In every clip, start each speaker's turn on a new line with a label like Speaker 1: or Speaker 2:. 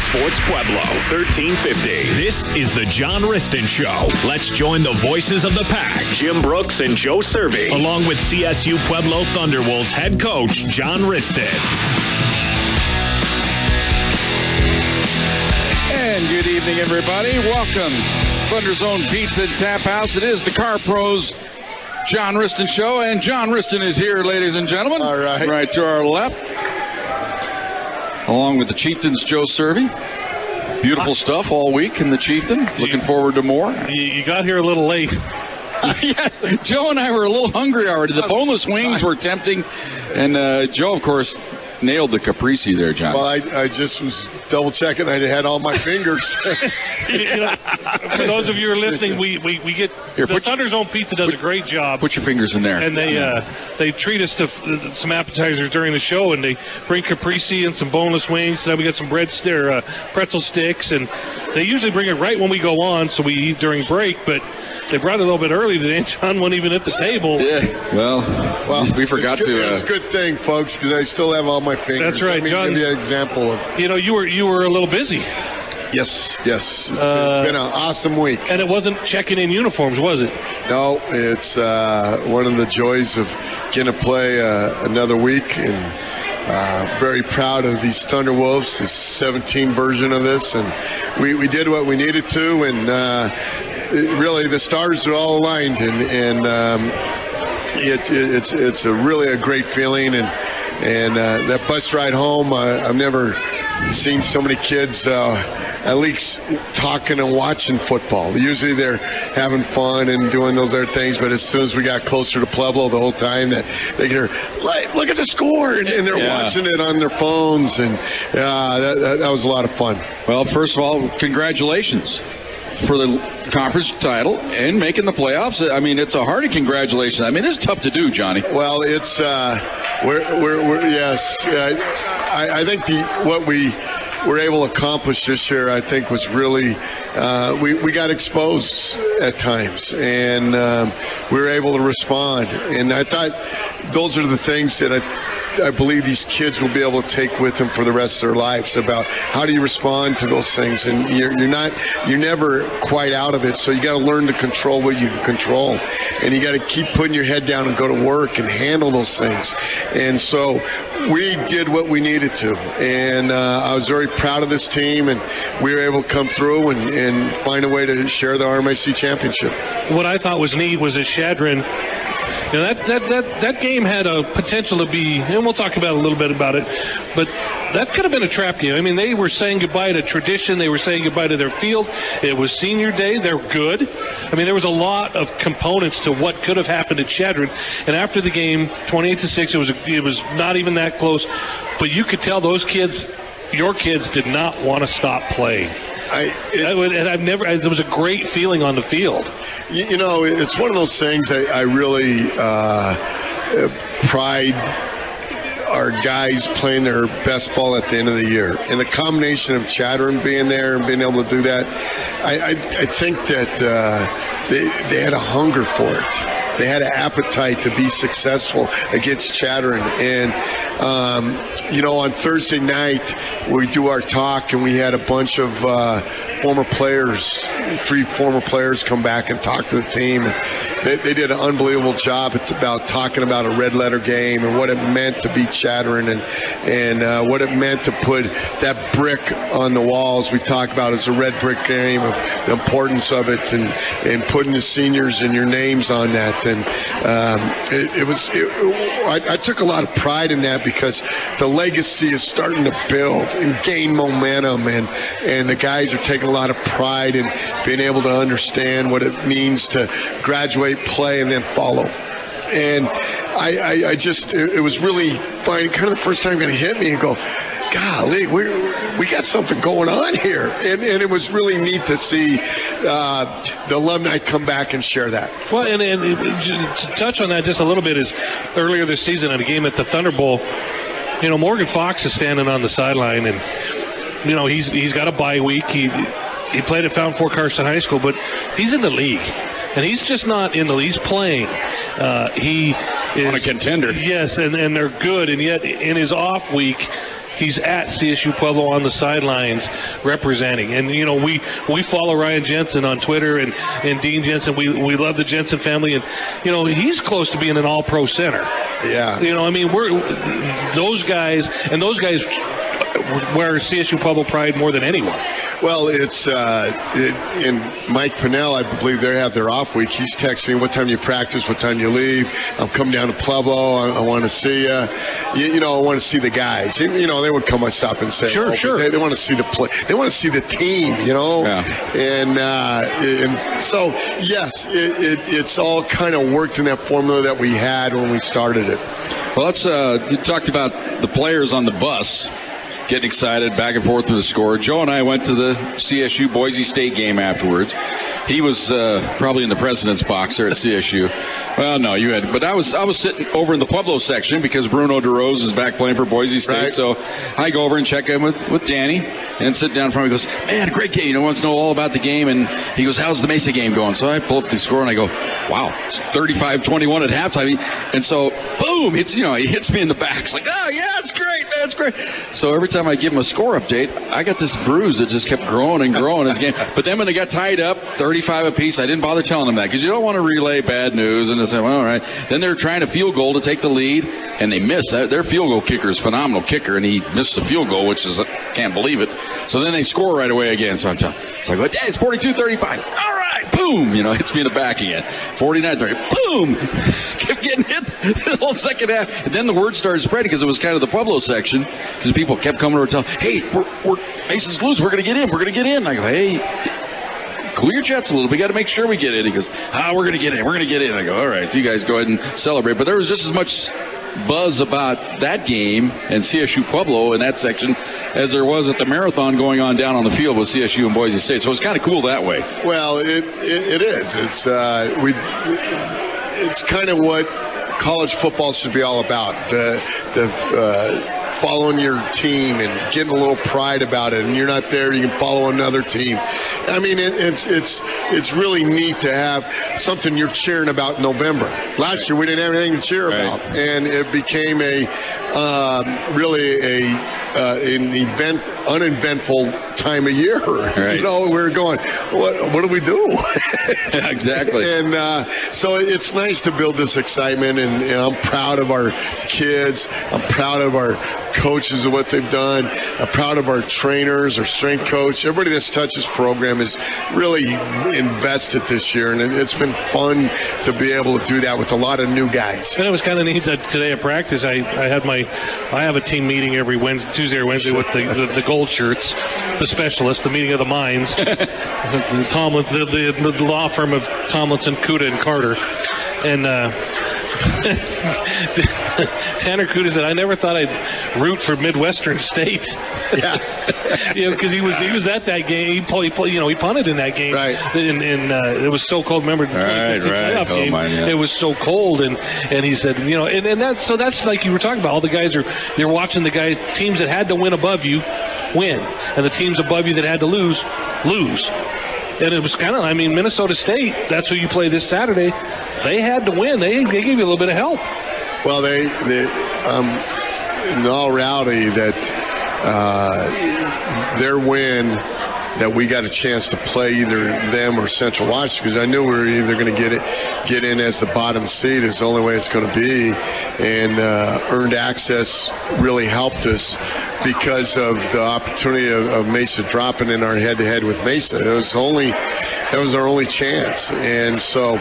Speaker 1: Sports Pueblo, 1350. This is the John Wristen Show. Let's join the voices of the pack, Jim Brooks and Joe Cervi, along with CSU Pueblo Thunderwolves head coach, John Wristen.
Speaker 2: And good evening, everybody. Welcome. Thunderzone Pizza and Tap House. It is the Car Pros John Wristen Show, and John Wristen is here, ladies and gentlemen.
Speaker 3: All right.
Speaker 2: Right to our left. Along with the Chieftains, Joe Cervi. Beautiful stuff all week in the Chieftain. Looking forward to more.
Speaker 4: You got here a little late.
Speaker 2: Yeah, Joe and I were a little hungry already. The boneless wings were tempting. And Joe, of course, nailed the caprese there, John.
Speaker 3: Well, I just was double-checking. I had all my fingers.
Speaker 4: For those of you who are listening, we get
Speaker 2: Here,
Speaker 4: the Thunderzone Pizza does a great job.
Speaker 2: Put your fingers in there.
Speaker 4: And they treat us to some appetizers during the show, and they bring caprese and some boneless wings. Then we got some pretzel sticks, and they usually bring it right when we go on, so we eat during break. But they brought it a little bit early today, and John wasn't even at the table.
Speaker 2: Yeah, well, we forgot to.
Speaker 3: It's a good thing, folks, because I still have all my fingers.
Speaker 4: That's right,
Speaker 3: Let me
Speaker 4: John.
Speaker 3: give you an example of.
Speaker 4: You were a little busy.
Speaker 3: Yes. It's been an awesome week.
Speaker 4: And it wasn't checking in uniforms, was it?
Speaker 3: No, it's one of the joys of getting to play another week, and very proud of these Thunderwolves, the 17 version of this, and we did what we needed to, and really the stars are all aligned, and it's really a great feeling, and that bus ride home, I've never seen so many kids at least talking and watching football. Usually they're having fun and doing those other things, but as soon as we got closer to Pueblo the whole time, that they hear, look at the score, and they're watching it on their phones, and that was a lot of fun.
Speaker 2: Well, first of all, congratulations for the conference title and making the playoffs. I mean, it's a hearty congratulations. I mean, it's tough to do, Johnny.
Speaker 3: Well, it's yes. I think what we were able to accomplish this year, I think, was really we got exposed at times, and we were able to respond. And I thought those are the things that I believe these kids will be able to take with them for the rest of their lives, about how do you respond to those things. And you're never quite out of it, so you got to learn to control what you can control, and you got to keep putting your head down and go to work and handle those things. And so we did what we needed to, and I was very proud of this team, and we were able to come through and find a way to share the RMIC championship.
Speaker 4: What I thought was neat was that Shadron, that game had a potential to be, and we'll talk about a little bit about it, but that could have been a trap game. I mean, they were saying goodbye to tradition. They were saying goodbye to their field. It was senior day. They're good. I mean, there was a lot of components to what could have happened at Shadron. And after the game, 28-6, it was not even that close. But you could tell those kids, your kids, did not want to stop playing. There was a great feeling on the field.
Speaker 3: You know, it's one of those things I really pride our guys playing their best ball at the end of the year. And the combination of Chadron being there and being able to do that, I think that they had a hunger for it. They had an appetite to be successful against Chadron. And, on Thursday night, we do our talk, and we had a bunch of former players, 3 former players come back and talk to the team. And they did an unbelievable job. It's about talking about a red letter game and what it meant to beat Chadron, and what it meant to put that brick on the walls. We talk about it as a red brick game, of the importance of it, and putting the seniors and your names on that. And I took a lot of pride in that, because the legacy is starting to build and gain momentum, and the guys are taking a lot of pride in being able to understand what it means to graduate, play, and then follow. And it was really fun. Kind of the first time going to hit me and go, golly, we got something going on here. And it was really neat to see the alumni come back and share that.
Speaker 4: Well, and to touch on that just a little bit, is earlier this season at a game at the Thunder Bowl, Morgan Fox is standing on the sideline, and he's got a bye week. He played at Fountain Fort Carson High School, but he's in the league, and he's just not in the league. He's playing. He is
Speaker 2: on a contender.
Speaker 4: Yes, and they're good, and yet in his off week, he's at CSU Pueblo on the sidelines representing. And, you know, we follow Ryan Jensen on Twitter and Dean Jensen. We love the Jensen family. And, you know, he's close to being an all-pro center.
Speaker 3: Yeah.
Speaker 4: You know, I mean, those guys wear CSU Pueblo pride more than anyone.
Speaker 3: Well, it's in Mike Pinnell, I believe they have their off week. He's texting me, what time you practice, what time you leave. I'm coming down to Pueblo. I want to see you. You know, I want to see the guys. You know, they would come and stop and say,
Speaker 4: sure.
Speaker 3: They want to see the play. They want to see the team, you know.
Speaker 2: Yeah.
Speaker 3: And so, yes, it's all kind of worked in that formula that we had when we started it.
Speaker 2: Well, let's. You talked about the players on the bus getting excited, back and forth with the score. Joe and I went to the CSU Boise State game afterwards. He was probably in the president's box there at CSU. Well, no, you had, but I was sitting over in the Pueblo section because Bruno DeRose is back playing for Boise State.
Speaker 3: Right.
Speaker 2: So I go over and check in with Danny and sit down in front of him. He goes, man, great game. You know, wants to know all about the game. And he goes, how's the Mesa game going? So I pull up the score and I go, wow, it's 35-21 at halftime. And so, boom, he hits me in the back. It's like, oh yeah, it's great, man, it's great. So every time I give him a score update, I got this bruise that just kept growing and growing as game. But then when they got tied up, 35 apiece, I didn't bother telling them that because you don't want to relay bad news. And they say, well, all right. Then they're trying a field goal to take the lead, and they miss. Their field goal kicker is a phenomenal kicker, and he missed the field goal, which is, can't believe it. So then they score right away again. So it's like, well, it's 42-35. All right, boom, hits me in the back again. 49-30, boom, kept getting hit the whole second half. And then the word started spreading because it was kind of the Pueblo section because people kept coming over and telling, hey, we're Mason's loose, we're going to get in, And I go, hey, cool your jets a little. We got to make sure we get in. He goes, we're going to get in. I go, all right, so you guys go ahead and celebrate. But there was just as much buzz about that game and CSU Pueblo in that section as there was at the marathon going on down on the field with CSU and Boise State. So it's kind of cool that way.
Speaker 3: Well, it is. It's kind of what college football should be all about. The following your team and getting a little pride about it, and you're not there, you can follow another team. I mean, it's really neat to have something you're cheering about in November. Last year we didn't have anything to cheer about, and it became an uneventful time of year.
Speaker 2: Right.
Speaker 3: We were going, what do we do?
Speaker 2: Exactly.
Speaker 3: And so it's nice to build this excitement, and I'm proud of our kids. I'm proud of our coaches and what they've done. I'm proud of our trainers, our strength coach. Everybody that's touched this program is really invested this year, and it's been fun to be able to do that with a lot of new guys.
Speaker 4: And it was kind of neat that today at practice I have a team meeting every Tuesday or Wednesday with the gold shirts, the specialists, the meeting of the minds, the law firm of Tomlinson, Kuda, and Carter, and Tanner Kuda said, I never thought I'd root for Midwestern State.
Speaker 3: Yeah.
Speaker 4: Because he was at that game. He punted in that game.
Speaker 3: Right.
Speaker 4: And it was so cold. Remember the 2015 playoff game? It was so cold, and he said, and that's like you were talking about. All the guys you're watching the teams that had to win above you win, and the teams above you that had to lose. And it was kind of, Minnesota State, that's who you play this Saturday. They had to win. They gave you a little bit of help.
Speaker 3: Well, they in all reality, that their win, that we got a chance to play either them or Central Washington, because I knew we were either going to get in as the bottom seed is the only way it's going to be, and earned access really helped us because of the opportunity of Mesa dropping in our head-to-head with Mesa. That was our only chance, and so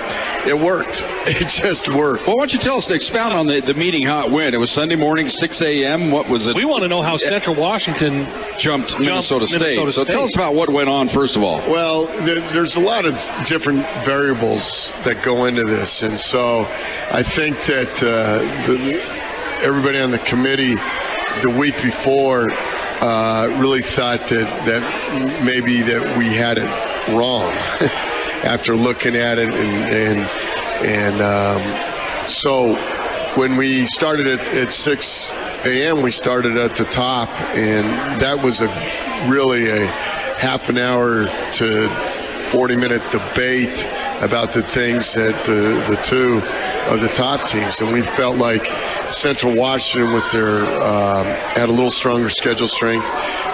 Speaker 3: it worked. It just worked.
Speaker 2: Well, why don't you tell us, expound on the meeting, how it went. It was Sunday morning, 6 a.m. What was it?
Speaker 4: We want to know how Central Washington
Speaker 2: jumped Minnesota State. So tell us about what went on, first of all.
Speaker 3: Well, there's a lot of different variables that go into this, and so I think that everybody on the committee the week before really thought that maybe that we had it wrong after looking at it, and so when we started at 6 a.m. we started at the top, and that was really a half an hour to 40-minute debate about the things that the two of the top teams, and we felt like Central Washington with their had a little stronger schedule strength,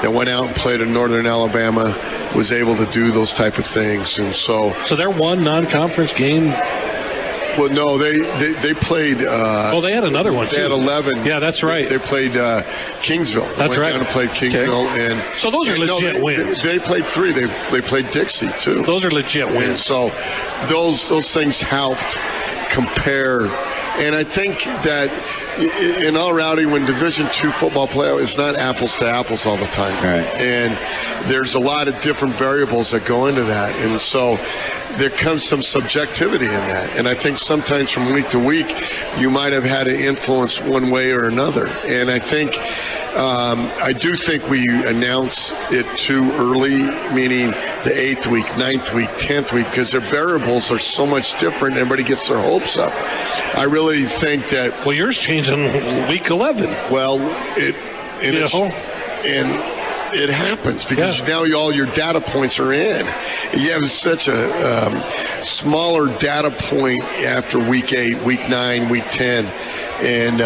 Speaker 3: that went out and played in Northern Alabama, was able to do those type of things. And so
Speaker 4: their one non-conference game.
Speaker 3: Well, no, they played.
Speaker 4: They had another one too.
Speaker 3: They had 11.
Speaker 4: Yeah, that's right.
Speaker 3: They played Kingsville.
Speaker 4: That's right.
Speaker 3: Down and played Kingsville, and
Speaker 4: so those are legit wins.
Speaker 3: They played 3. They played Dixie too.
Speaker 4: Those are legit wins.
Speaker 3: And so those things helped compare. And I think that in all reality, when Division II football play is not apples to apples all the time.
Speaker 2: Right.
Speaker 3: And there's a lot of different variables that go into that. And so there comes some subjectivity in that. And I think sometimes from week to week, you might have had an influence one way or another. And I think, I do think we announce it too early, meaning the 8th week, 9th week, 10th week, because their variables are so much different. Everybody gets their hopes up. I really think that.
Speaker 4: Well, yours changed in week 11.
Speaker 3: Well, it happens because now all your data points are in. You have such a smaller data point after week 8, week 9, week 10, and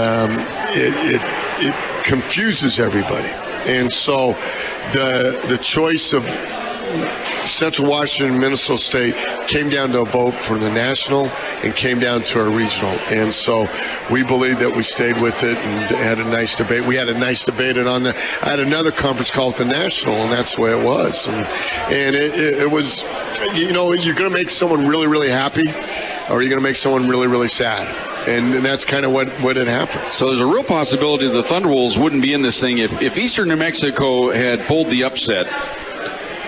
Speaker 3: it confuses everybody. And so the choice of Central Washington, Minnesota State came down to a vote for the national and came down to our regional. And so we believe that we stayed with it and had a nice debate. We had a nice debate I had another conference call at the national, and that's the way it was. And it was, you're going to make someone really, really happy, or you're going to make someone really, really sad. And that's kind of what had happened.
Speaker 2: So there's a real possibility the Thunderwolves wouldn't be in this thing if Eastern New Mexico had pulled the upset.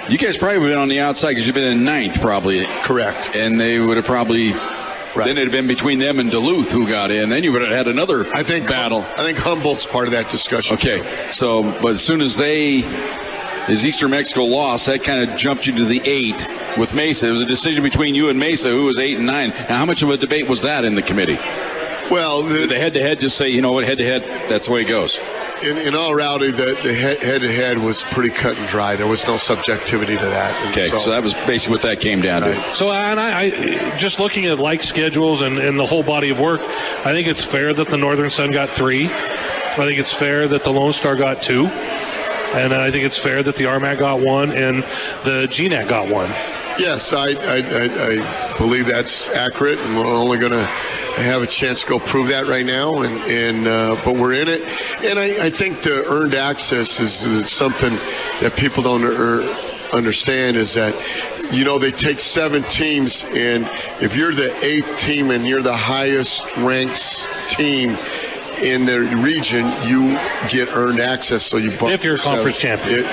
Speaker 2: You guys probably would have been on the outside because you've been in 9th, probably.
Speaker 3: Correct.
Speaker 2: And they would have probably. Right. Then it'd have been between them and Duluth who got in. Then you would have had another battle.
Speaker 3: I think Humboldt's part of that discussion.
Speaker 2: Okay. So, but as soon as Eastern Mexico lost, that kind of jumped you to the 8 with Mesa. It was a decision between you and Mesa, who was 8 and 9. Now, how much of a debate was that in the committee?
Speaker 3: Well,
Speaker 2: the head-to-head just say, you know what, head-to-head, that's the way it goes.
Speaker 3: In all reality, the head-to-head was pretty cut and dry. There was no subjectivity to that.
Speaker 2: And so that was basically what that came down to.
Speaker 4: So, and I just looking at like schedules and the whole body of work, I think it's fair that the Northern Sun got 3. I think it's fair that the Lone Star got 2. And I think it's fair that the RMAC got 1 and the GNAC got 1.
Speaker 3: Yes, I believe that's accurate, and we're only going to have a chance to go prove that right now. But we're in it, and I think the earned access is something that people don't understand. Is that they take 7 teams, and if you're the 8th team and you're the highest ranked team in the region, you get earned access, so you bump.
Speaker 4: If you're a conference champion.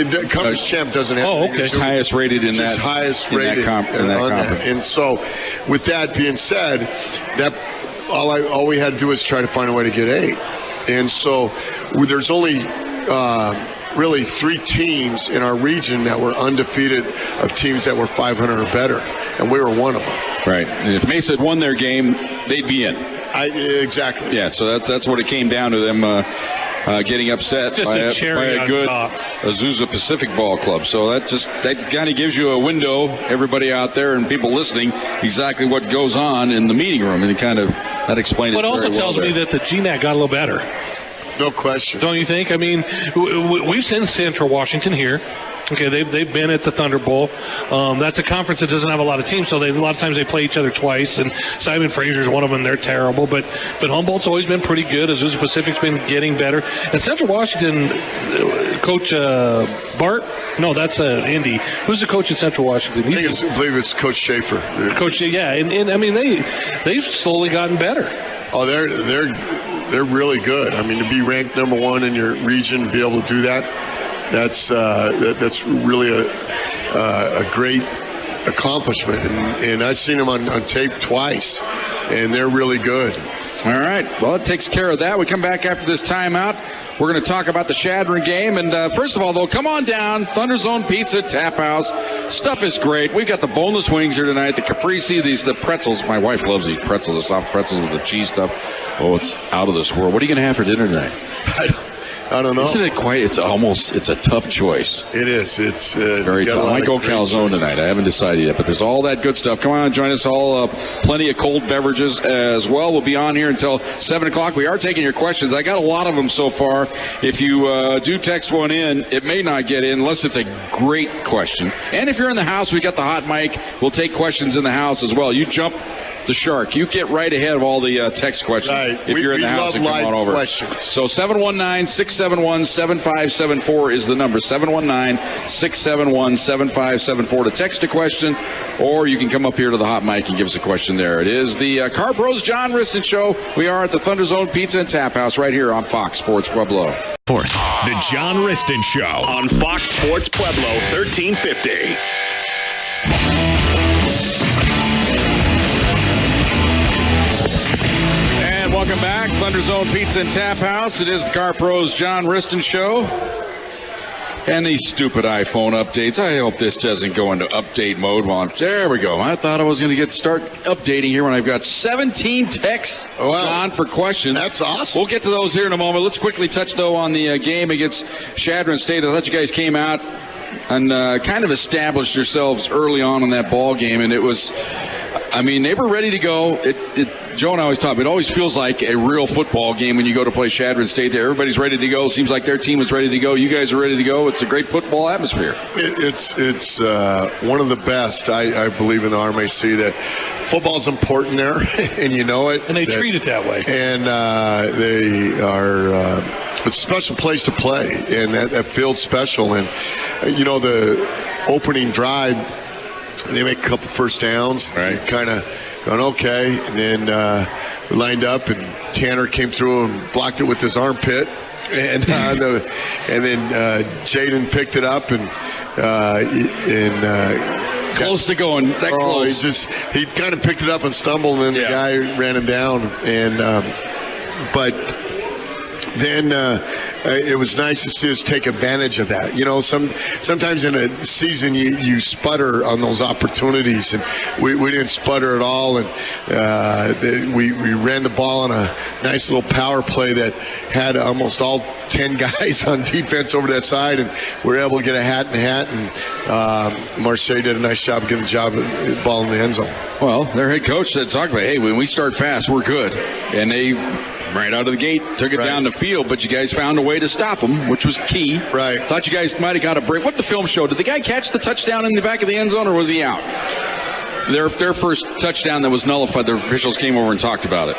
Speaker 3: The conference champ doesn't have
Speaker 2: to be highest rated in that conference.
Speaker 3: And so, with that being said, that all we had to do was try to find a way to get 8. And so, there's only really 3 teams in our region that were undefeated of teams that were 500 or better, and we were one of them.
Speaker 2: Right. And if Mesa had won their game, they'd be in.
Speaker 3: Exactly.
Speaker 2: Yeah, so that's what it came down to, them getting upset by a good Azusa Pacific Ball Club. So that kind of gives you a window, everybody out there and people listening, exactly what goes on in the meeting room, and that explains it very well.
Speaker 4: But it also tells me that the GNAC got a little better.
Speaker 3: No question.
Speaker 4: Don't you think? I mean, we've seen Central Washington here. Okay, they've been at the Thunder Bowl. That's a conference that doesn't have a lot of teams, so a lot of times they play each other twice. And Simon Fraser's one of them. They're terrible, but Humboldt's always been pretty good. Azusa Pacific's been getting better. And Central Washington, Coach Bart? No, that's Indy. Who's the coach in Central Washington?
Speaker 3: I believe it's Coach Schaefer.
Speaker 4: And I mean they've slowly gotten better.
Speaker 3: Oh, they're really good. I mean, to be ranked number 1 in your region, be able to do that. That's really a great accomplishment, and I've seen them on tape twice, and they're really good.
Speaker 2: All right, well, it takes care of that. We come back after this timeout. We're going to talk about the Shadron game, and first of all, though, come on down, Thunder Zone Pizza Tap House. Stuff is great. We've got the boneless wings here tonight, the caprese, the pretzels. My wife loves these pretzels, the soft pretzels with the cheese stuff. Oh, it's out of this world. What are you going to have for dinner tonight?
Speaker 3: I don't know.
Speaker 2: Isn't it quite? It's a tough choice.
Speaker 3: It is. It's
Speaker 2: very tough. I might go calzone tonight. I haven't decided yet, but there's all that good stuff. Come on and join us all. Plenty of cold beverages as well. We'll be on here until 7 o'clock. We are taking your questions. I got a lot of them so far. If you do text one in, it may not get in unless it's a great question. And if you're in the house, we got the hot mic. We'll take questions in the house as well. You jump the shark. You get right ahead of all the text questions.
Speaker 3: Right.
Speaker 2: If you're in the house, and come on over.
Speaker 3: Questions.
Speaker 2: So 719-671-7574 is the number. 719-671-7574 to text a question, or you can come up here to the hot mic and give us a question there. It is the Car Pros John Wristen Show. We are at the Thunder Zone Pizza and Tap House right here on Fox Sports Pueblo.
Speaker 1: The John Wristen Show on Fox Sports Pueblo 1350.
Speaker 2: Welcome back, Thunder Zone Pizza and Tap House. It is the Car Pros John Wristen Show. And these stupid iPhone updates. I hope this doesn't go into update mode. There we go. I thought I was going to start updating here when I've got 17 texts on for questions.
Speaker 3: That's awesome.
Speaker 2: We'll get to those here in a moment. Let's quickly touch, though, on the game against Chadron State. I thought you guys came out and kind of established yourselves early on in that ball game, and it was... I mean, they were ready to go. Joe and I always talk, it always feels like a real football game when you go to play Chadron State. Everybody's ready to go. Seems like their team is ready to go. You guys are ready to go. It's a great football atmosphere.
Speaker 3: It's one of the best, I believe, in the RMAC, that football's important there, and you know it.
Speaker 4: And they treat it that way.
Speaker 3: And they are it's a special place to play, and that field's special. And, you know, the opening drive, they make a couple first downs,
Speaker 2: right?
Speaker 3: Kind of going okay, and then we lined up, and Tanner came through and blocked it with his armpit, and then Jaden picked it up and
Speaker 2: close to going that close.
Speaker 3: He kind of picked it up and stumbled, and then the guy ran him down, and but then it was nice to see us take advantage of that. You know, sometimes in a season you sputter on those opportunities, and we didn't sputter at all, and we ran the ball on a nice little power play that had almost all 10 guys on defense over that side, and we were able to get a hat, and Marche did a nice job getting the ball in the end zone.
Speaker 2: Well, their head coach said, hey, when we start fast, we're good. And they right out of the gate took it down the field, but you guys found a way to stop them, which was key.
Speaker 3: Right.
Speaker 2: Thought you guys might have got a break. What the film showed, did the guy catch the touchdown in the back of the end zone, or was he out? Their first touchdown that was nullified, the officials came over and talked about it.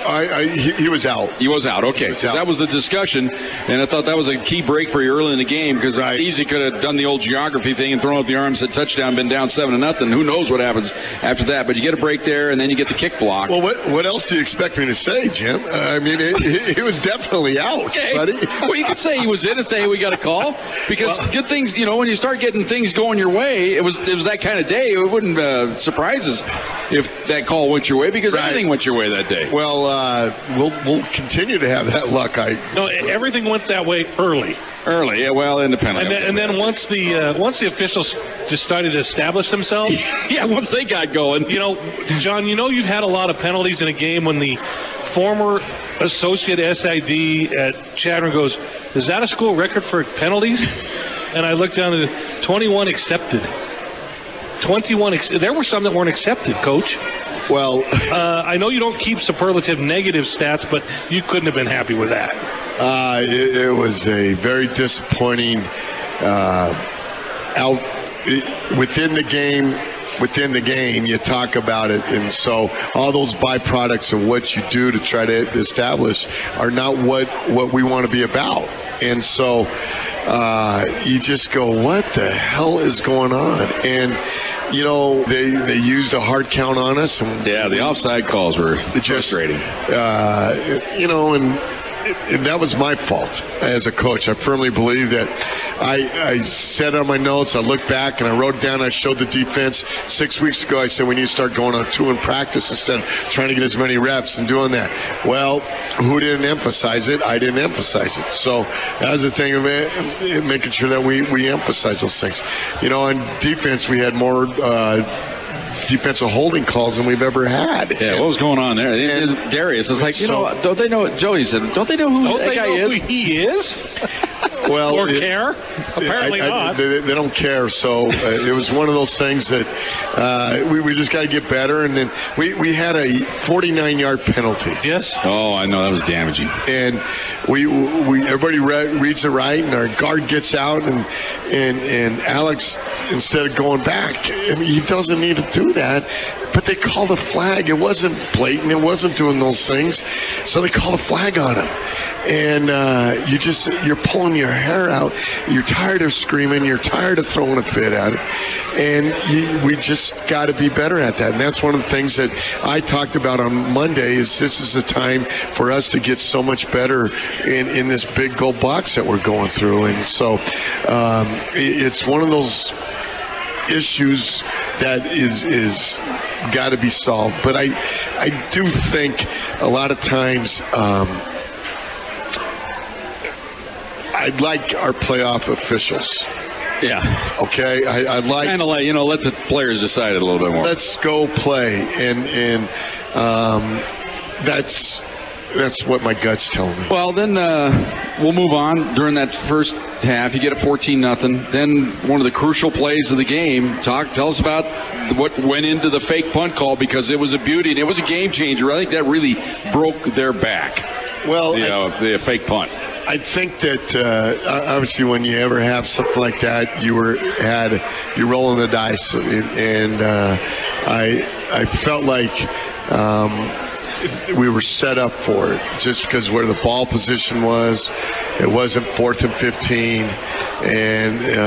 Speaker 3: He was out.
Speaker 2: He was out, okay. That was the discussion, and I thought that was a key break for you early in the game, because easy could have done the old geography thing and thrown up the arm, said touchdown, been down 7-0. Who knows what happens after that? But you get a break there, and then you get the kick block.
Speaker 3: Well, what else do you expect me to say, Jim? I mean, he was definitely out, buddy.
Speaker 2: Well, you could say he was in and say, hey, we got a call, because good things, you know, when you start getting things going your way, it was that kind of day. It wouldn't surprise us if that call went your way, because everything went your way that day.
Speaker 3: Well, we'll continue to have that luck.
Speaker 4: No, everything went that way early.
Speaker 2: Yeah, well, independent.
Speaker 4: And then once the officials just started to establish themselves,
Speaker 2: once they got going,
Speaker 4: you know, John, you know, you've had a lot of penalties in a game when the former associate SID at Chadron goes, is that a school record for penalties? And I looked down at 21 accepted. 21. There were some that weren't accepted, Coach.
Speaker 3: Well,
Speaker 4: I know you don't keep superlative negative stats, but you couldn't have been happy with that.
Speaker 3: It was a very disappointing within the game. Within the game, you talk about it, and so all those byproducts of what you do to try to establish are not what we want to be about. And so you just go, what the hell is going on? And you know, they used a hard count on us. And
Speaker 2: the offside calls were frustrating.
Speaker 3: You know, and that was my fault as a coach. I firmly believe that I said on my notes, I looked back and I wrote down, I showed the defense 6 weeks ago. I said we need to start going on 2 in practice instead of trying to get as many reps and doing that. Well, who didn't emphasize it? I didn't emphasize it. So that was the thing of it, making sure that we emphasize those things. You know, on defense, we had more defensive holding calls than we've ever had.
Speaker 2: Yeah, what was going on there? And Darius was like, you know, don't they know? Joey said, don't they know who that guy is?
Speaker 4: Who he is? Or care? Apparently not.
Speaker 3: They don't care. So it was one of those things that we just got to get better. And then we had a 49-yard penalty.
Speaker 4: Yes.
Speaker 2: Oh, I know. That was damaging.
Speaker 3: And everybody reads it right, and our guard gets out, and Alex, instead of going back, I mean, he doesn't need to do that. But they called a flag. It wasn't blatant. It wasn't doing those things. So they called a flag on him. And you're pulling your hair out. You're tired of screaming. You're tired of throwing a fit at it. And we just got to be better at that. And that's one of the things that I talked about on Monday is this is the time for us to get so much better in this big goal box that we're going through. And so it's one of those issues that is got to be solved. But I do think a lot of times I'd like our playoff officials.
Speaker 2: Yeah.
Speaker 3: Okay. I'd like
Speaker 2: kind of like let the players decide it a little bit more.
Speaker 3: Let's go play, and that's what my gut's telling me.
Speaker 2: Well, then we'll move on. During that first half, you get a 14-0. Then one of the crucial plays of the game. Tell us about what went into the fake punt call, because it was a beauty and it was a game changer. I think that really broke their back.
Speaker 3: Well,
Speaker 2: the fake punt.
Speaker 3: I think that obviously when you ever have something like that, you're rolling the dice, and I felt like we were set up for it just because where the ball position was. It wasn't 4th and 15, and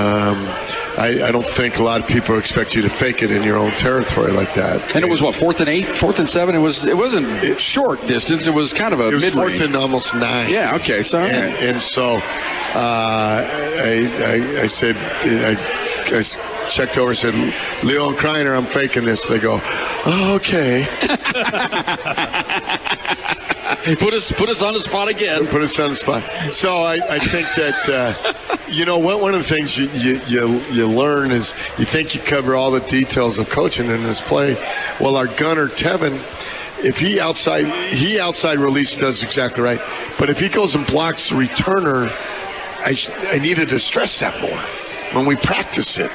Speaker 3: I don't think a lot of people expect you to fake it in your own territory like that.
Speaker 2: And it was what, 4th and 8, 4th and 7. It wasn't short distance. It was kind of a mid-range.
Speaker 3: It was 4th and almost 9.
Speaker 2: Yeah. Okay. So
Speaker 3: and so I said I checked over and said, Leo and Kreiner, I'm faking this. They go, oh, okay.
Speaker 2: Put us on the spot again.
Speaker 3: Put us on the spot. So I think that one of the things you learn is you think you cover all the details of coaching in this play. Well, our gunner Tevin, if he outside release does exactly right, but if he goes and blocks the returner, I needed to stress that more when we practice it.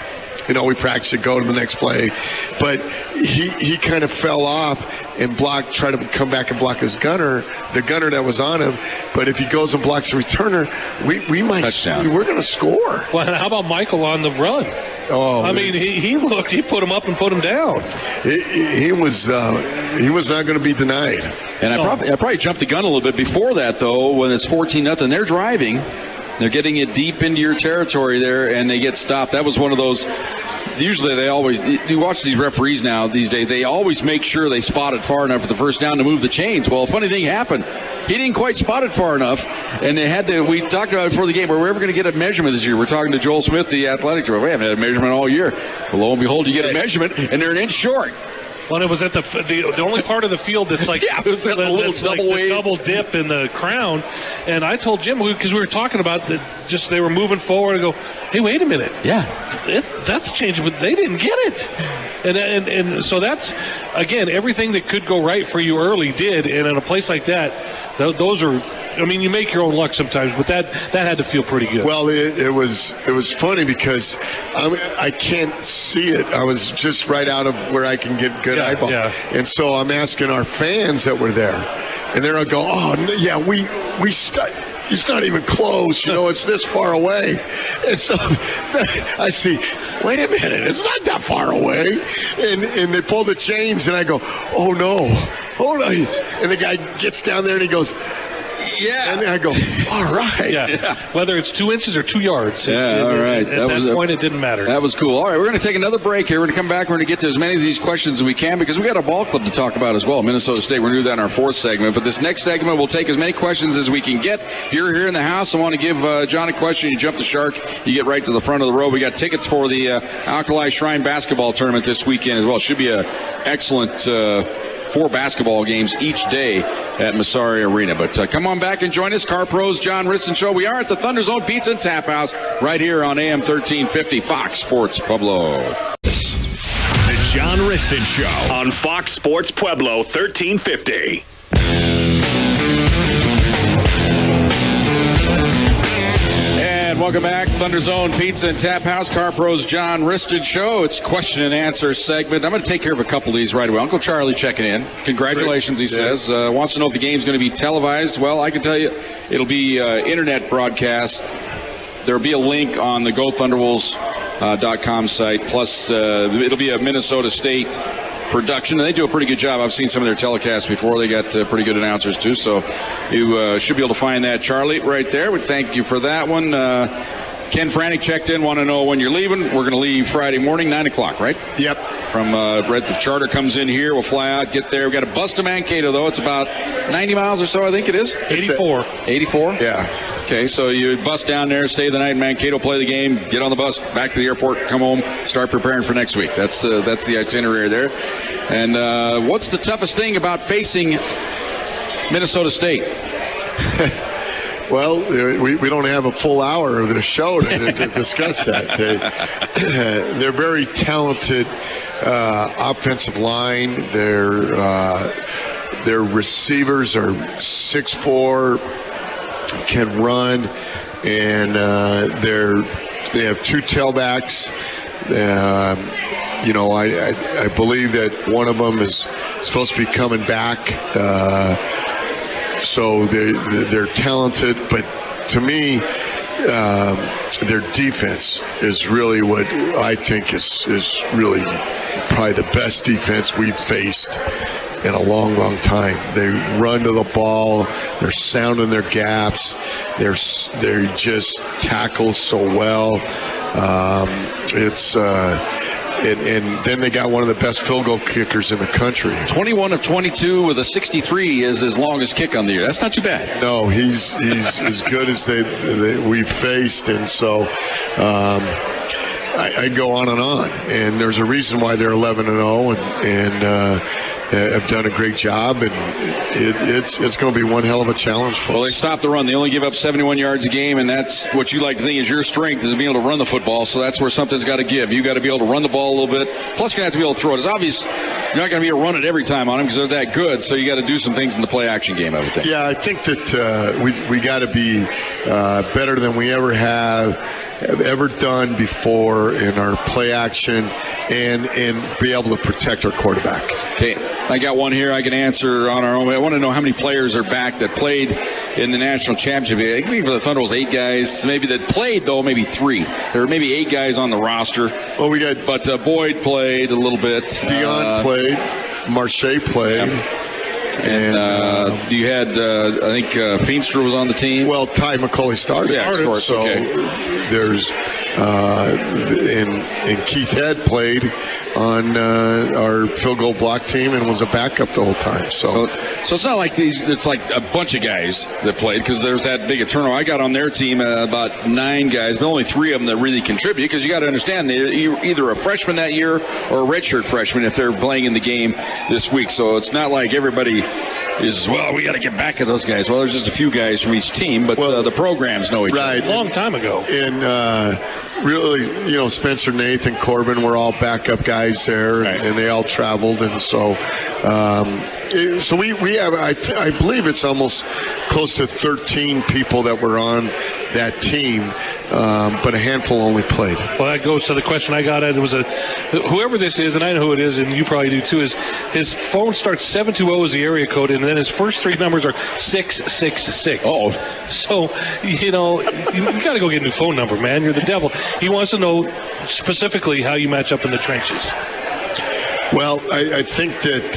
Speaker 3: We practice it, go to the next play. But he kind of fell off and tried to come back and block the gunner that was on him. But if he goes and blocks the returner, we're going to score.
Speaker 4: Well, how about Michael on the run?
Speaker 3: Oh,
Speaker 4: I mean, he put him up and put him down.
Speaker 3: He was not going to be denied.
Speaker 2: And I probably jumped the gun a little bit before that, though. When it's 14-0, they're driving. They're getting it deep into your territory there, and they get stopped. That was one of those. Usually you watch these referees now these days, they always make sure they spot it far enough for the first down to move the chains. Well, a funny thing happened. He didn't quite spot it far enough, and we talked about it before the game. Were we ever going to get a measurement this year? We're talking to Joel Smith, the athletic director. We haven't had a measurement all year. Well, lo and behold, you get a measurement, and they're an inch short.
Speaker 4: Well, it was at the only part of the field that's like
Speaker 2: it was at the
Speaker 4: double dip in the crown. And I told Jim, because we were talking about they were moving forward. I go, hey, wait a minute.
Speaker 2: Yeah,
Speaker 4: that's changing, but they didn't get it. And so that's, again, everything that could go right for you early did. And in a place like that, those are. I mean, you make your own luck sometimes, but that had to feel pretty good.
Speaker 3: Well, it was funny because I can't see it. I was just right out of where I can get good eyeball.
Speaker 4: Yeah.
Speaker 3: And so I'm asking our fans that were there, and they're going to go, oh, yeah, it's not even close. It's this far away. And so I see, wait a minute, it's not that far away. And they pull the chains, and I go, oh, no. And the guy gets down there, and he goes, yeah. And I go, all right.
Speaker 4: Yeah. Whether it's 2 inches or 2 yards.
Speaker 2: All right.
Speaker 4: At that point, it didn't matter.
Speaker 2: That was cool. All right, we're going to take another break here. We're going to come back. We're going to get to as many of these questions as we can because we got a ball club to talk about as well. Minnesota State. We're going to do that in our 4th segment. But this next segment, we'll take as many questions as we can get. If you're here in the house and want to give John a question, you jump the shark, you get right to the front of the row. We got tickets for the Alkali Shrine basketball tournament this weekend as well. It should be an excellent 4 basketball games each day at Massari Arena. But come on back and join us. Car Pros, John Wristen Show. We are at the Thunder Zone Pizza and Tap House right here on AM 1350 Fox Sports Pueblo.
Speaker 1: The John Wristen Show on Fox Sports Pueblo 1350.
Speaker 2: Welcome back. Thunder Zone Pizza and Tap House, Car Pros John Wristen Show. It's question and answer segment. I'm going to take care of a couple of these right away. Uncle Charlie checking in. Congratulations, he says. Wants to know if the game's going to be televised. Well, I can tell you it'll be internet broadcast. There'll be a link on the GoThunderwolves.com site. Plus, it'll be a Minnesota State production, and they do a pretty good job. I've seen some of their telecasts before. They got pretty good announcers, too, so you should be able to find that, Charlie, right there. We thank you for that one. Ken Franek checked in, want to know when you're leaving. We're going to leave Friday morning, 9 o'clock, right?
Speaker 3: Yep.
Speaker 2: From the charter comes in here. We'll fly out, get there. We've got a bus to Mankato, though. It's about 90 miles or so, I think it is.
Speaker 4: 84.
Speaker 2: 84?
Speaker 3: Yeah.
Speaker 2: Okay, so you bus down there, stay the night in Mankato, play the game, get on the bus, back to the airport, come home, start preparing for next week. That's the itinerary there. And what's the toughest thing about facing Minnesota State?
Speaker 3: Well, we don't have a full hour of the show to discuss that. They're very talented offensive line. Their receivers are 6'4", can run, and they have two tailbacks. I believe that one of them is supposed to be coming back. So they're talented, but to me, their defense is really what I think is really probably the best defense we've faced in a long, long time. They run to the ball. They're sound in their gaps. They just tackle so well. And then they got one of the best field goal kickers in the country. 21 of 22 with a 63 is his longest kick on the year. That's not too bad. No, he's as good as we've faced, and so I go on, and there's a reason why they're 11-0, and have done a great job, and it's going to be one hell of a challenge for them.
Speaker 2: Well, they stopped the run. They only give up 71 yards a game, and that's what you like to think is your strength, is being able to run the football, so that's where something's got to give. You got to be able to run the ball a little bit, plus you're going to have to be able to throw it. It's obvious you're not going to be able to run it every time on them because they're that good, so you got to do some things in the play-action game, I would think.
Speaker 3: Yeah, I think that we got to be better than we ever have ever done before in our play action and be able to protect our quarterback.
Speaker 2: Okay, I got one here I can answer on our own. I want to know how many players are back that played in the national championship. I think for the Thunder was 8 guys. Maybe that played, though, maybe 3. There were maybe 8 guys on the roster.
Speaker 3: Well, we got...
Speaker 2: But Boyd played a little bit.
Speaker 3: Dion played. Marche played.
Speaker 2: Yep. And you had, I think, Feenstra was on the team.
Speaker 3: Well, Ty McCauley started.
Speaker 2: Yeah, of course.
Speaker 3: So there's and Keith Head played on our field goal block team and was a backup the whole time. So
Speaker 2: it's not like it's like a bunch of guys that played because there's that big a turnover. I got on their team about 9 guys, but only 3 of them that really contribute because you got to understand they're either a freshman that year or a redshirt freshman if they're playing in the game this week. So it's not like everybody is, well, we got to get back at those guys. Well, there's just a few guys from each team, but the programs know each other.
Speaker 4: A long time ago.
Speaker 3: And really, Spencer, Nathan, Corbin were all backup guys there,
Speaker 2: right.
Speaker 3: and they all traveled, and so we have, I believe it's almost close to 13 people that were on that team, but a handful only played.
Speaker 4: Well, that goes to the question I got. It was whoever this is, and I know who it is, and you probably do too. Is his phone starts 720 is the area code, and then his first 3 numbers are 666.
Speaker 2: Oh,
Speaker 4: so you got to go get a new phone number, man. You're the devil. He wants to know specifically how you match up in the trenches.
Speaker 3: Well, I think that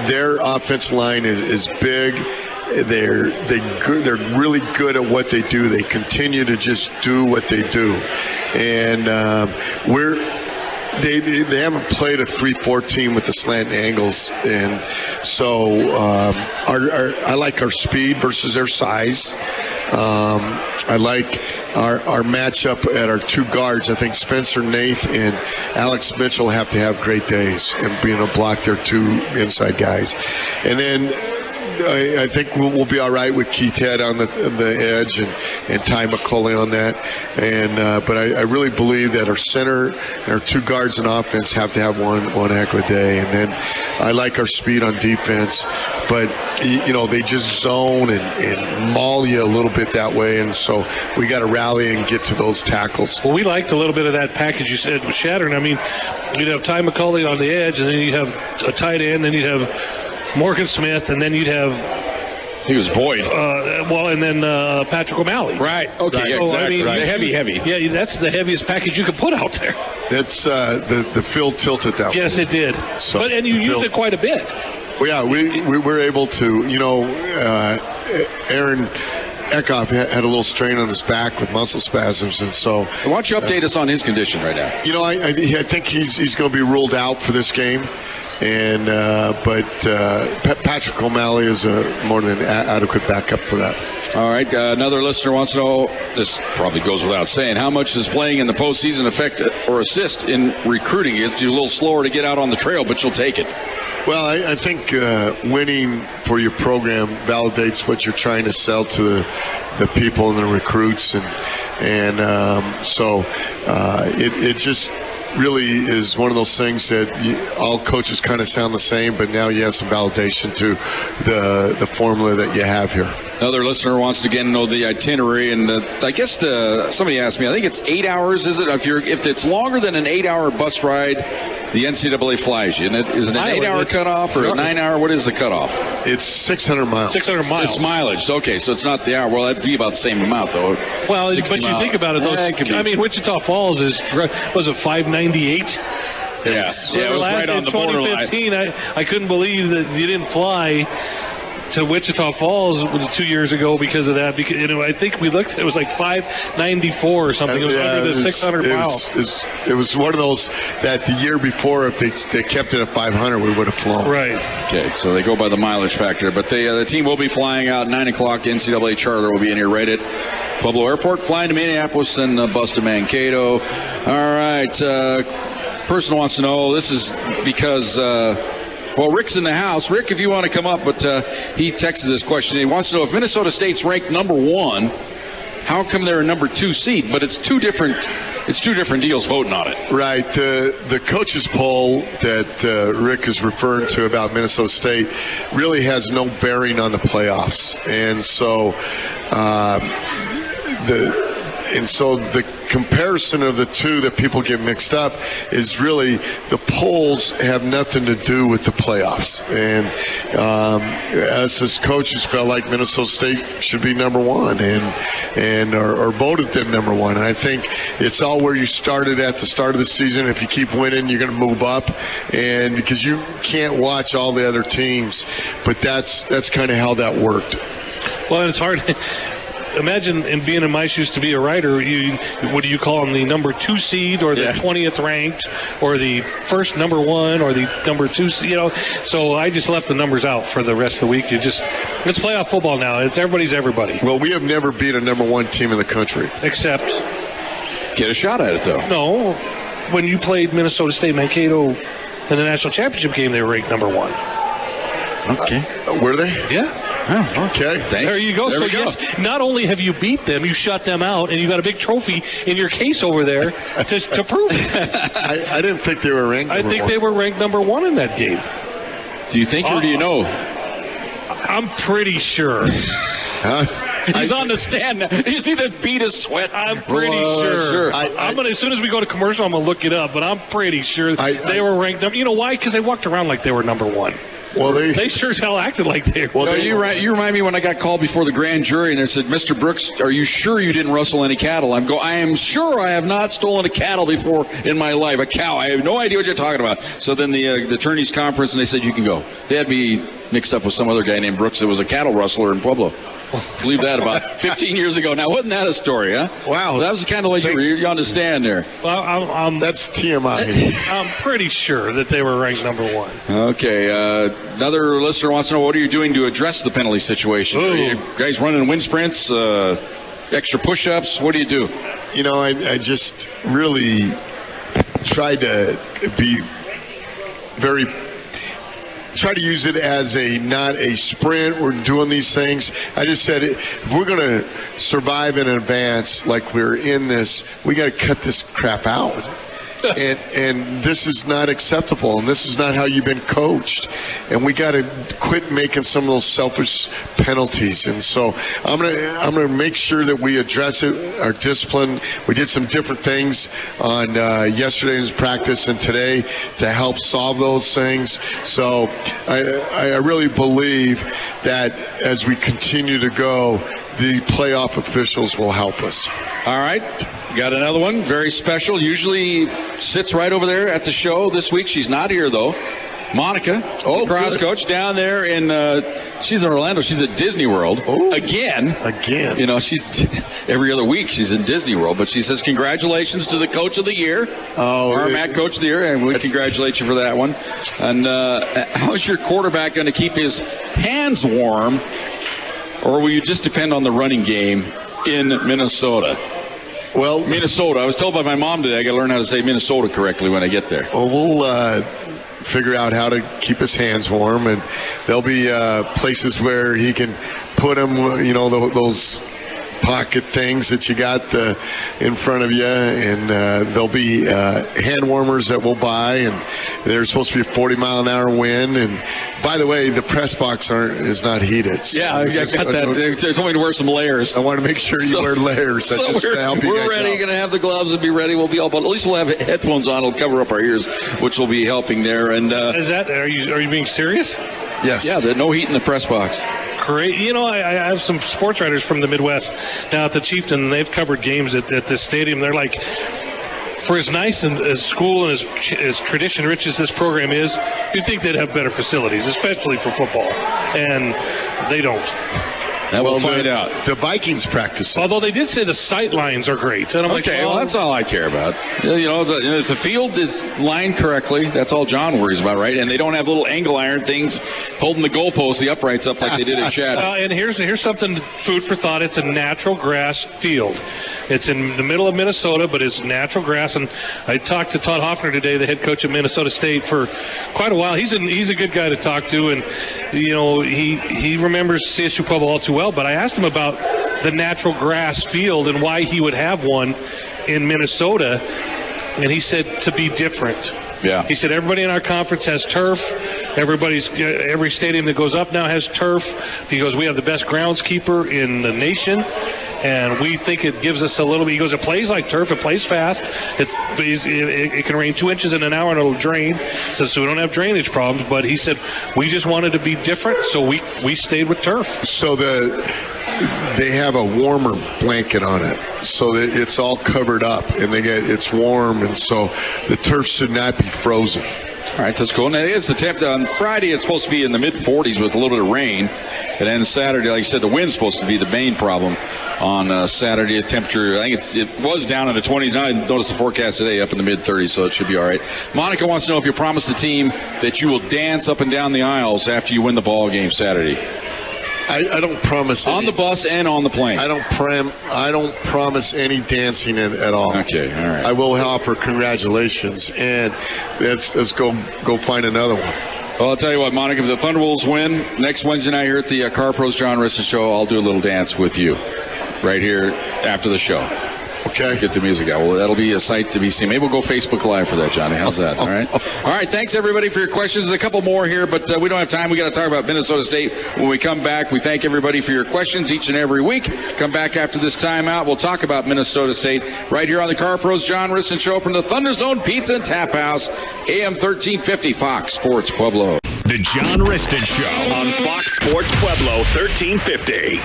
Speaker 3: their offense line is big. They're really good at what they do. They continue to just do what they do, and they haven't played a 3-4 team with the slant angles, and so I like our speed versus their size. I like our matchup at our 2 guards. I think Spencer Nath and Alex Mitchell have to have great days and being able to block their 2 inside guys. And then I think we'll be all right with Keith Head on the edge and Ty McCauley on that. But I really believe that our center and our two guards in offense have to have one heck of a day. And then I like our speed on defense, but they just zone and maul you a little bit that way, and so we got to rally and get to those tackles.
Speaker 4: Well, we liked a little bit of that package you said with Shattern. I mean, you'd have Ty McCauley on the edge, and then you'd have a tight end, then you'd have Morgan Smith, and then you'd have
Speaker 2: Boyd.
Speaker 4: And then Patrick O'Malley.
Speaker 2: Right. Okay.
Speaker 4: Right.
Speaker 2: Yeah, exactly.
Speaker 4: Right.
Speaker 2: Heavy.
Speaker 4: Yeah, that's the heaviest package you could put out there.
Speaker 3: That's the field tilted that way.
Speaker 4: Yes, it did.
Speaker 3: So
Speaker 4: and you used it quite a bit.
Speaker 3: Well, yeah, we were able to. Aaron Eckhoff had a little strain on his back with muscle spasms, and so.
Speaker 2: Why don't you update us on his condition right now?
Speaker 3: I think he's going to be ruled out for this game. But Patrick O'Malley is a more than adequate backup for that.
Speaker 2: All right. Another listener wants to know, this probably goes without saying, how much does playing in the postseason affect or assist in recruiting? It's a little slower to get out on the trail, but you'll take it.
Speaker 3: Well, I think winning for your program validates what you're trying to sell to the people and the recruits, so it just really is one of those things that all coaches kind of sound the same, but now you have some validation to the formula that you have here.
Speaker 2: Another listener wants to again know the itinerary, and I guess somebody asked me, I think it's 8 hours, is it? If it's longer than an 8-hour bus ride, the NCAA flies you. And is it an 8-hour cutoff or a 9-hour? What is the cutoff?
Speaker 3: It's 600 miles.
Speaker 4: 600 miles.
Speaker 2: It's mileage. Okay, so it's not the hour. Well, that'd be about the same amount, though.
Speaker 4: Well, but you think about it, Wichita Falls was it 598?
Speaker 2: Yeah, it was right on the borderline.
Speaker 4: In 2015, I couldn't believe that you didn't fly to Wichita Falls 2 years ago because of that. Because I think we looked, it was like 594 or something. It was under the 600 miles.
Speaker 3: It was one of those that the year before, if they kept it at 500, we would have flown.
Speaker 4: Right.
Speaker 2: Okay, so they go by the mileage factor. But the team will be flying out 9 o'clock. NCAA charter will be in here right at Pueblo Airport, flying to Minneapolis and bus to Mankato. All right. Person wants to know, this is because... Rick's in the house. Rick, if you want to come up, but he texted this question. He wants to know if Minnesota State's ranked number 1, how come they're a number 2 seed? But it's two different deals voting on it. Right.
Speaker 3: The coaches poll that Rick is referring to about Minnesota State really has no bearing on the playoffs, and so the comparison of the two that people get mixed up is really the polls have nothing to do with the playoffs. And us as coaches felt like Minnesota State should be number 1 or voted them number 1. And I think it's all where you started at the start of the season. If you keep winning, you're going to move up, and because you can't watch all the other teams. But that's kind of how that worked.
Speaker 4: Well, and it's hard. Imagine being in my shoes to be a writer. What do you call them? The number 2 seed, or the 20th ranked, or the first number 1, or the number 2? So I just left the numbers out for the rest of the week. It's playoff football now. It's everybody's everybody.
Speaker 3: Well, we have never beat a number 1 team in the country.
Speaker 4: Except
Speaker 2: get a shot at it, though.
Speaker 4: No, when you played Minnesota State Mankato in the national championship game, they were ranked number 1.
Speaker 3: Okay, were they?
Speaker 4: Yeah.
Speaker 3: Oh, okay.
Speaker 4: Thanks. There you go.
Speaker 2: There
Speaker 4: Yes, not only have you beat them, you shut them out, and you got a big trophy in your case over there to prove it.
Speaker 3: I didn't think they were ranked number 1.
Speaker 4: I think they were ranked number 1 in that game.
Speaker 2: Do you think, or do you know?
Speaker 4: I'm pretty sure.
Speaker 2: He's on the stand now. You see the bead of sweat? I'm pretty sure.
Speaker 4: I'm gonna, as soon as we go to commercial, I'm going to look it up, but I'm pretty sure they were ranked number. You know why? Because they walked around like they were number 1.
Speaker 3: Well,
Speaker 4: they sure as hell acted like they were.
Speaker 2: Well, you remind me when I got called before the grand jury and they said, Mr. Brooks, are you sure you didn't rustle any cattle? I am sure I have not stolen a cattle before in my life, a cow. I have no idea what you're talking about. So then the attorney's conference, and they said, you can go. They had me mixed up with some other guy named Brooks that was a cattle rustler in Pueblo. Believe that, about 15 years ago. Now, wasn't that a story, huh?
Speaker 3: Wow.
Speaker 2: That was kind of like you understand there.
Speaker 4: Well,
Speaker 3: that's TMI.
Speaker 4: I'm pretty sure that they were ranked number 1.
Speaker 2: Okay. Another listener wants to know, what are you doing to address the penalty situation? Are you guys running wind sprints, extra push-ups? What do you do?
Speaker 3: I just really try to be very try to use it as not a sprint. We're doing these things. I just said, if we're going to survive and advance like we're in this, we got to cut this crap out. And this is not acceptable, and this is not how you've been coached. And we got to quit making some of those selfish penalties. And so I'm gonna make sure that we address it. Our discipline. We did some different things on yesterday's practice and today to help solve those things. So I really believe that as we continue to go, the playoff officials will help us.
Speaker 2: All right. Got another one, very special. Usually sits right over there at the show. This week she's not here, though. Monica, cross coach down there she's in Orlando. She's at Disney World. Again. You know, she's every other week she's in Disney World. But she says congratulations to the coach of the year. Our Matt coach of the year, and we congratulate you for that one. And how's your quarterback going to keep his hands warm, or will you just depend on the running game in Minnesota?
Speaker 3: Well,
Speaker 2: Minnesota. I was told by my mom today I got to learn how to say Minnesota correctly when I get there.
Speaker 3: Well, we'll figure out how to keep his hands warm, and there'll be places where he can put them, you know, those pocket things that you got in front of you, and there'll be hand warmers that we'll buy, and there's supposed to be a 40-mile-an-hour wind. And by the way, the press box is not heated. So
Speaker 2: yeah, I got that. They told me to wear some layers.
Speaker 3: I want to make sure you wear layers.
Speaker 2: So we're ready. Going to have the gloves and be ready. We'll be all, but at least we'll have headphones on. It'll cover up our ears, which will be helping there. And
Speaker 4: are you being serious?
Speaker 3: Yes.
Speaker 2: Yeah, there's no heat in the press box.
Speaker 4: Great. You know, I have some sports writers from the Midwest now at the Chieftain. They've covered games at this stadium. They're like, for as nice and as cool and as tradition-rich as this program is, you'd think they'd have better facilities, especially for football. And they don't.
Speaker 2: We'll find out.
Speaker 3: The Vikings practice.
Speaker 4: Although they did say the sight lines are great. And I'm
Speaker 2: okay, well, that's all I care about. You know, if the field is lined correctly, that's all John worries about, right? And they don't have little angle iron things holding the goalposts, the uprights up like they did at Chad.
Speaker 4: And here's something, food for thought. It's a natural grass field. It's in the middle of Minnesota, but it's natural grass. And I talked to Todd Hoffner today, the head coach at Minnesota State, for quite a while. He's a good guy to talk to, and you know he remembers CSU Pueblo all too well. But I asked him about the natural grass field and why he would have one in Minnesota, and he said to be different.
Speaker 2: Yeah.
Speaker 4: He said everybody in our conference has turf. Every stadium that goes up now has turf. He goes, we have the best groundskeeper in the nation, and we think it gives us a little bit. He goes, it plays like turf. It plays fast. It can rain 2 inches in an hour and it'll drain. So we don't have drainage problems. But he said we just wanted to be different, so we stayed with turf.
Speaker 3: So they have a warmer blanket on it, so that it's all covered up, and it's warm, and so the turf should not be frozen.
Speaker 2: All right, that's cool. Now, it's the temp on Friday. It's supposed to be in the mid-40s with a little bit of rain, and then Saturday, like you said, the wind's supposed to be the main problem on Saturday. The temperature, I think it was down in the 20s. Now I noticed the forecast today up in the mid-30s, so it should be all right. Monica wants to know if you promised the team that you will dance up and down the aisles after you win the ball game Saturday.
Speaker 3: I don't promise
Speaker 2: on the bus and on the plane.
Speaker 3: I don't promise any dancing at all.
Speaker 2: Okay, all right.
Speaker 3: I will offer congratulations, and let's go find another one.
Speaker 2: Well, I'll tell you what, Monica, if the Thunderbolts win next Wednesday night here at the Car Pros John Wristen Show, I'll do a little dance with you right here after the show.
Speaker 3: Okay.
Speaker 2: Get the music out. Well, that'll be a sight to be seen. Maybe we'll go Facebook Live for that, Johnny. How's that? All right. All right. Thanks, everybody, for your questions. There's a couple more here, but we don't have time. We got to talk about Minnesota State when we come back. We thank everybody for your questions each and every week. Come back after this timeout. We'll talk about Minnesota State right here on the Car Pros John Wristen Show from the Thunder Zone Pizza and Tap House, AM 1350, Fox Sports Pueblo.
Speaker 1: The John Wristen Show on Fox Sports Pueblo 1350.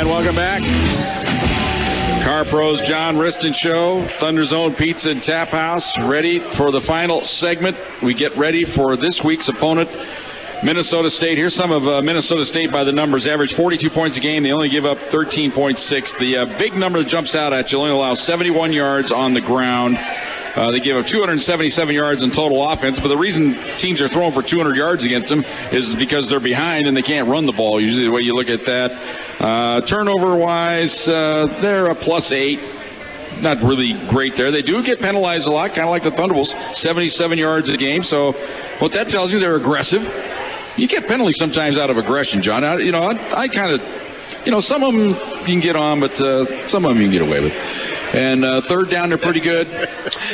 Speaker 2: Welcome back. Car Pros John Wristen Show, Thunder Zone Pizza and Tap House, ready for the final segment. We get ready for this week's opponent, Minnesota State. Here's some of Minnesota State by the numbers. Average 42 points a game. They only give up 13.6. The big number that jumps out at you, only allow 71 yards on the ground. They give up 277 yards in total offense, but the reason teams are throwing for 200 yards against them is because they're behind and they can't run the ball, usually the way you look at that. Turnover-wise, they're a +8. not really great there. They do get penalized a lot, kind of like the Thunderbolts, 77 yards a game. So what that tells you, they're aggressive. You get penalties sometimes out of aggression, John. I kind of, some of them you can get on, but some of them you can get away with. And third down, they're pretty good.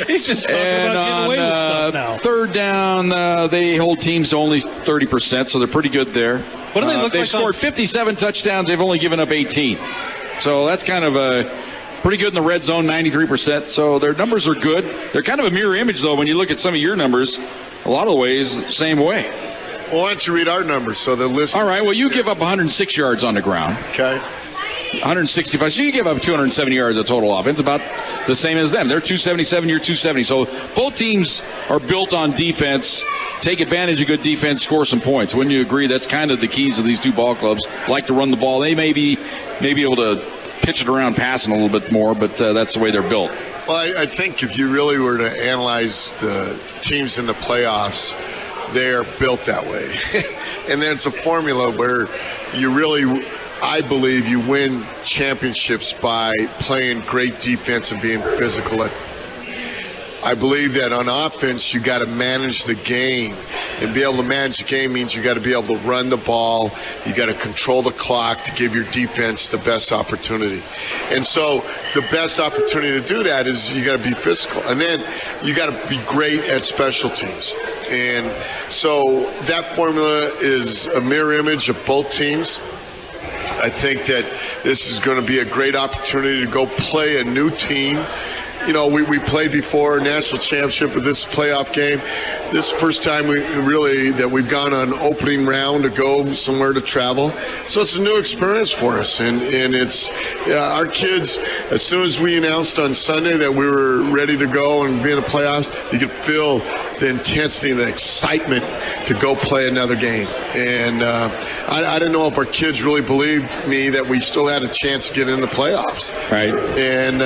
Speaker 4: He's just talking about getting away with stuff now.
Speaker 2: Third down, they hold teams to only 30%, so they're pretty good there.
Speaker 4: What do they look like?
Speaker 2: They've scored 57 touchdowns. They've only given up 18. So that's kind of pretty good in the red zone, 93%. So their numbers are good. They're kind of a mirror image, though, when you look at some of your numbers. A lot of the ways, the same way.
Speaker 3: Well, why don't you read our numbers so they'll listen?
Speaker 2: All right, well, you give up 106 yards on the ground.
Speaker 3: Okay.
Speaker 2: 165. So you give up 270 yards of total offense, about the same as them. They're 277, you're 270. So both teams are built on defense. Take advantage of good defense, score some points. Wouldn't you agree? That's kind of the keys of these two ball clubs. Like to run the ball. They may be able to pitch it around passing a little bit more, but that's the way they're built.
Speaker 3: Well, I think if you really were to analyze the teams in the playoffs, they're built that way. And then it's a formula where you really, I believe, you win championships by playing great defense and being physical. I believe that on offense, you got to manage the game. And be able to manage the game means you got to be able to run the ball. You got to control the clock to give your defense the best opportunity. And so the best opportunity to do that is you got to be physical. And then you got to be great at special teams. And so that formula is a mirror image of both teams. I think that this is going to be a great opportunity to go play a new team. You know, we played before national championship with this playoff game. This is the first time that we've gone on opening round to go somewhere to travel. So it's a new experience for us. And it's our kids, as soon as we announced on Sunday that we were ready to go and be in the playoffs, you could feel the intensity and the excitement to go play another game. And I didn't know if our kids really believed me that we still had a chance to get in the playoffs.
Speaker 2: Right.
Speaker 3: And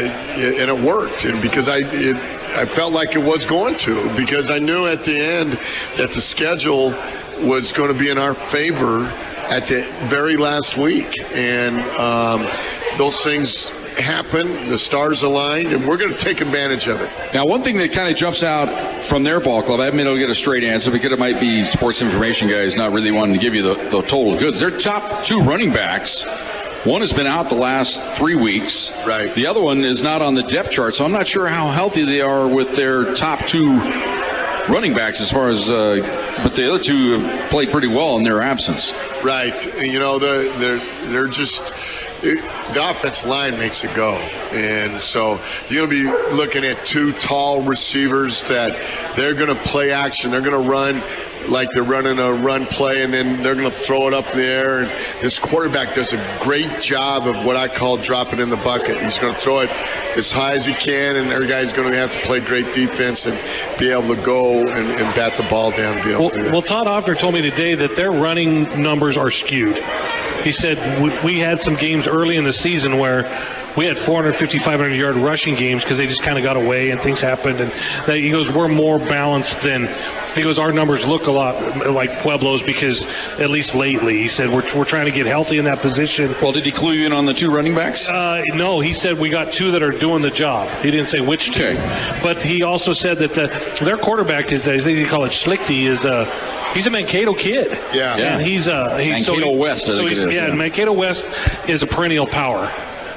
Speaker 3: and it worked, and because I felt like it was going to, because I knew at the end that the schedule was going to be in our favor at the very last week, and those things happen, the stars aligned, and we're going to take advantage of it.
Speaker 2: Now, one thing that kind of jumps out from their ball club, I haven't been able to get a straight answer because it might be sports information guys not really wanting to give you the total goods. Their top two running backs, one has been out the last 3 weeks.
Speaker 3: Right.
Speaker 2: The other one is not on the depth chart, so I'm not sure how healthy they are with their top two running backs as far as, but the other two have played pretty well in their absence.
Speaker 3: Right. You know, they're just, the offensive line makes it go. And so you're going to be looking at two tall receivers that they're going to play action. They're going to run like they're running a run play, and then they're going to throw it up in the air. And this quarterback does a great job of what I call dropping in the bucket. He's going to throw it as high as he can, and every guy's going to have to play great defense and be able to go and bat the ball down and be able to do that.
Speaker 4: Well, Todd Hoffner told me today that their running numbers are skewed. He said we had some games early in the season where we had 450, 500-yard rushing games because they just kind of got away and things happened. And he goes, we're more balanced than – he goes, our numbers look a lot like Pueblo's because at least lately, he said, we're trying to get healthy in that position.
Speaker 2: Well, did he clue you in on the two running backs?
Speaker 4: No, he said we got two that are doing the job. He didn't say which two.
Speaker 2: Okay.
Speaker 4: But he also said that their quarterback is, I think they call it Schlichty, he's a Mankato kid.
Speaker 3: Yeah.
Speaker 4: And he's
Speaker 2: Mankato West, I think it is.
Speaker 4: Yeah, Mankato West is a perennial power.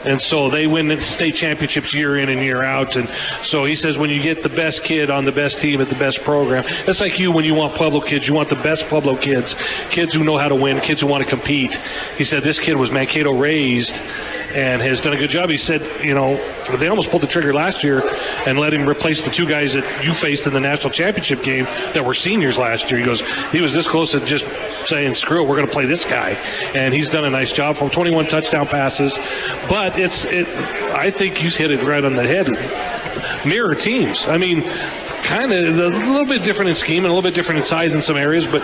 Speaker 4: And so they win the state championships year in and year out. And so he says when you get the best kid on the best team at the best program, it's like you when you want Pueblo kids, you want the best Pueblo kids, kids who know how to win, kids who want to compete. He said this kid was Mankato raised and has done a good job. He said, you know, they almost pulled the trigger last year and let him replace the two guys that you faced in the national championship game that were seniors last year. He goes, he was this close to just saying, screw it, we're going to play this guy. And he's done a nice job from 21 touchdown passes. But I think you hit it right on the head. Mirror teams. I mean, kind of a little bit different in scheme and a little bit different in size in some areas, but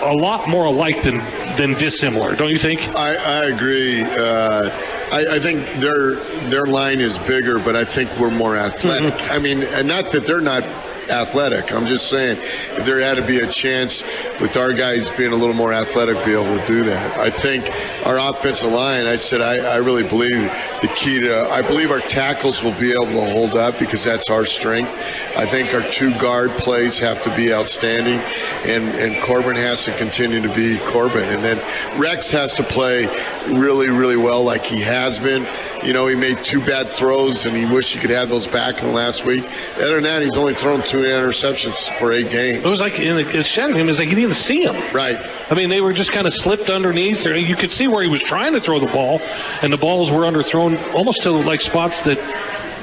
Speaker 4: a lot more alike than dissimilar, don't you think?
Speaker 3: I agree. I think their line is bigger, but I think we're more athletic.
Speaker 4: Mm-hmm.
Speaker 3: I mean, and not that they're not athletic. I'm just saying if there had to be a chance with our guys being a little more athletic to be able to do that. I think our offensive line, I really believe the key to, I believe our tackles will be able to hold up because that's our strength. I think our 2 guard plays have to be outstanding, and Corbin has to continue to be Corbin. And then Rex has to play really, really well like he has been. You know, he made 2 bad throws, and he wished he could have those back in the last week. Other than that, he's only thrown 2 interceptions for 8 games.
Speaker 4: It was like, it shadowed him, it was like he didn't see him.
Speaker 3: Right.
Speaker 4: I mean, they were just kind of slipped underneath. You could see where he was trying to throw the ball, and the balls were underthrown almost to like spots that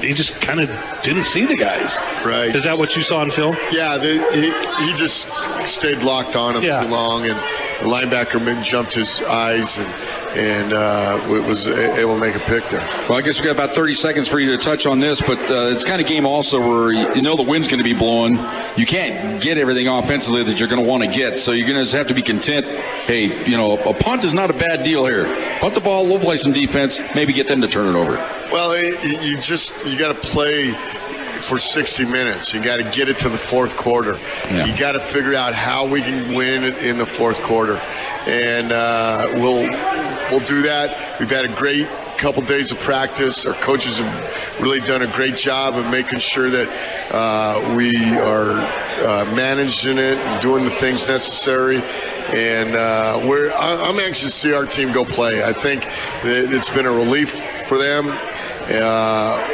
Speaker 4: he just kind of didn't see the guys.
Speaker 3: Right.
Speaker 4: Is that what you saw in film?
Speaker 3: Yeah, he just stayed locked on him too long, and the linebacker jumped his eyes and was able to make a pick there.
Speaker 2: Well, I guess we've got about 30 seconds for you to touch on this, but it's kind of game also where you know the wind's going to be blowing. You can't get everything offensively that you're going to want to get, so you're going to have to be content. Hey, you know, a punt is not a bad deal here. Punt the ball, we'll play some defense, maybe get them to turn it over.
Speaker 3: Well, you got to play for 60 minutes. You got to get it to the fourth quarter. Yeah. You got to figure out how we can win it in the fourth quarter, and we'll do that. We've had a great couple days of practice. Our coaches have really done a great job of making sure that we are managing it and doing the things necessary. And I'm anxious to see our team go play. I think that it's been a relief for them.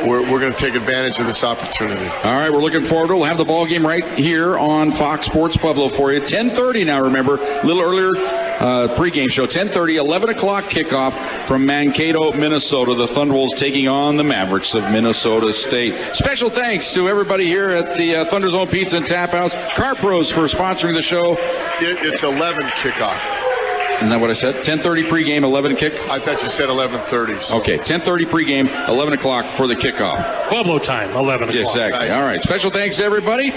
Speaker 3: We're going to take advantage of this opportunity.
Speaker 2: All right, we're looking forward to it. We'll have the ball game right here on Fox Sports Pueblo for you. 10:30 now, remember, a little earlier pregame show. 10:30, 11 o'clock kickoff from Mankato, Minnesota. The Thunderwolves taking on the Mavericks of Minnesota State. Special thanks to everybody here at the Thunderzone Pizza and Tap House. Car Pros for sponsoring the show.
Speaker 3: It's 11 kickoff.
Speaker 2: Isn't that what I said? 10:30 pregame, 11 kick?
Speaker 3: I thought you said 11:30. So.
Speaker 2: Okay, 10:30 pregame, 11 o'clock for the kickoff.
Speaker 4: Pueblo time, 11 o'clock.
Speaker 2: Exactly. All right. Special thanks to everybody.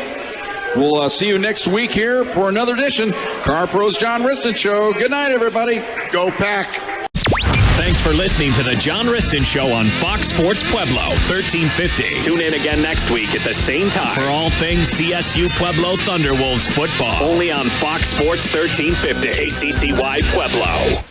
Speaker 2: We'll see you next week here for another edition. Car Pros John Wristen Show. Good night, everybody.
Speaker 3: Go Pack.
Speaker 1: Thanks for listening to the John Wristen Show on Fox Sports Pueblo, 1350. Tune in again next week at the same time for all things CSU Pueblo Thunderwolves football. Only on Fox Sports 1350, KCCY Pueblo.